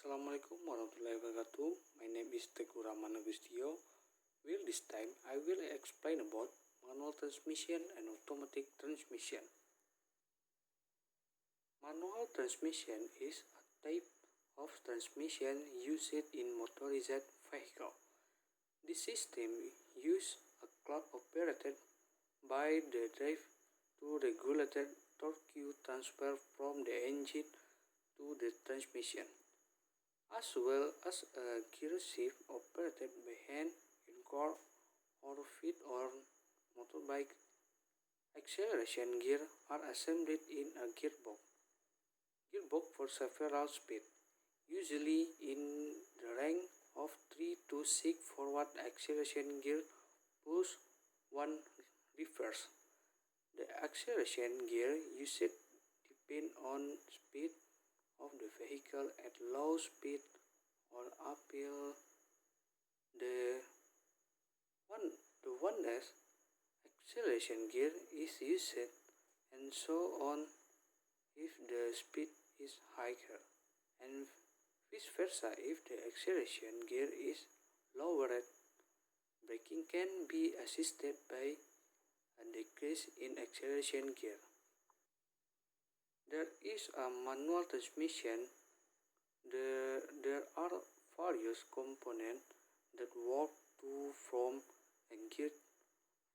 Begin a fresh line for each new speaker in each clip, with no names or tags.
Assalamualaikum warahmatullahi wabarakatuh. My name is Teguh Rahman Agustio. This time I will explain about manual transmission and automatic transmission. Manual transmission is a type of transmission used in motorized vehicle. This system uses a clock operated by the drive to regulate torque transfer from the engine to the transmission, as well as a gear shift operated by hand in car or feet or motorbike. Acceleration gear are assembled in a gearbox for several speeds, usually in the range of 3 to 6 forward acceleration gear plus 1 reverse. The acceleration gear used depend on speed of the vehicle at low speed or uphill. The one the one that acceleration gear is used and so on if the speed is higher, and vice versa if the acceleration gear is lowered. Braking can be assisted by a decrease in acceleration gear. There is a manual transmission. There are various components that work to form a gear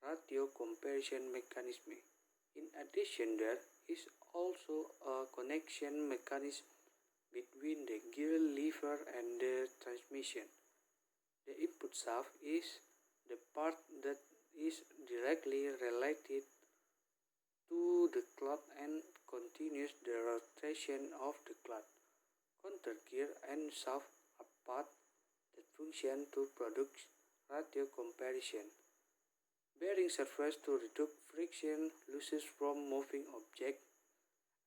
ratio comparison mechanism. In addition, there is also a connection mechanism between the gear lever and the transmission. The input shaft is the part that is directly related to the clock and continues the rotation of the clock. Counter gear and shaft are parts that function to produce ratio comparison. Bearing surface to reduce friction losses from moving objects.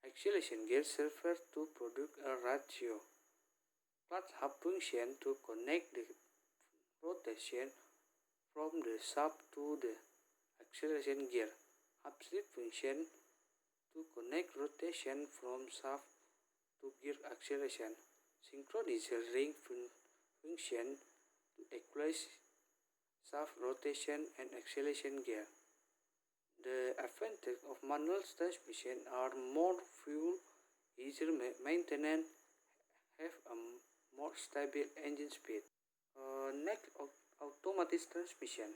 Acceleration gear serves to produce a ratio. Clutch hub function to connect the rotation from the shaft to the acceleration gear. Hub slip function to connect rotation from shaft to gear acceleration. Synchronizer ring function to equalize shaft rotation and acceleration gear. The advantages of manual transmission are more fuel, easier maintenance, have a more stable engine speed. Next, automatic transmission.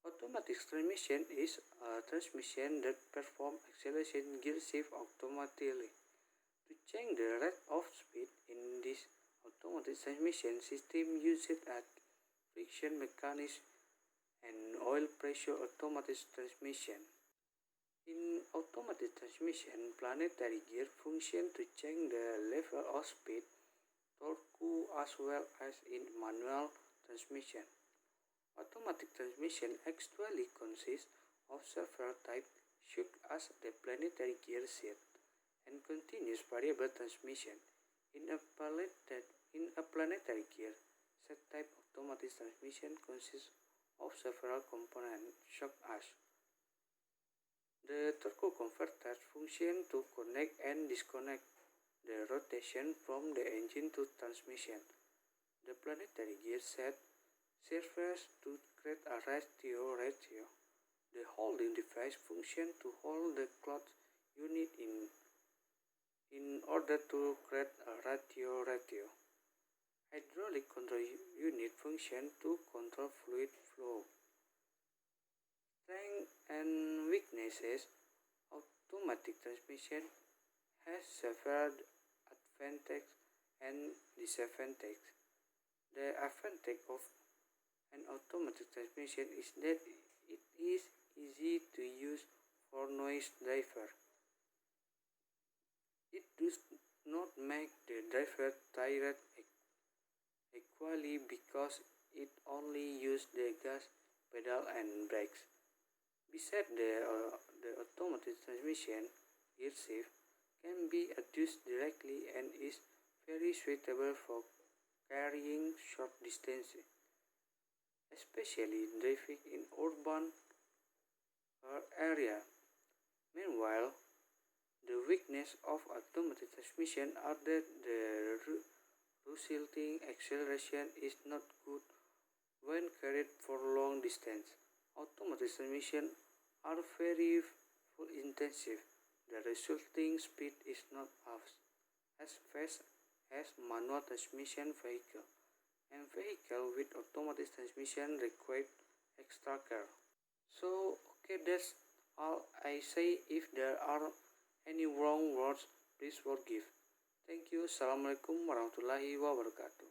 Automatic transmission is a transmission that performs acceleration gear shift automatically. To change the rate of speed in this automatic transmission system uses a friction mechanism and oil pressure automatic transmission. In automatic transmission, planetary gear function to change the level of speed, torque as well as in manual transmission. Automatic transmission actually consists of several types such as the planetary gear shift and continuous variable transmission. In a planetary gear set type, automatic transmission consists of several components such as the torque converter function to connect and disconnect the rotation from the engine to transmission. The planetary gear set serves to create a ratio. The holding device function to hold the clutch unit in order to create a ratio. Hydraulic control unit function to control fluid flow. Strengths and weaknesses. Automatic transmission has several advantages and disadvantages. The advantage of an automatic transmission is that it is easy to use for noise driver. It does not make the driver tired equally because it only uses the gas pedal and brakes. Besides, the automatic transmission gear shift can be adjusted directly and is very suitable for carrying short distances, especially driving in urban areas. Meanwhile, the weakness of automatic transmission are that the resulting acceleration is not good when carried for long distance. Automatic transmissions are very fuel intensive. The resulting speed is not as fast as manual transmission vehicle, and vehicle with automatic transmission require extra care. So, okay, that's all I say. If there are any wrong words, please forgive. Thank you. Assalamualaikum warahmatullahi wabarakatuh.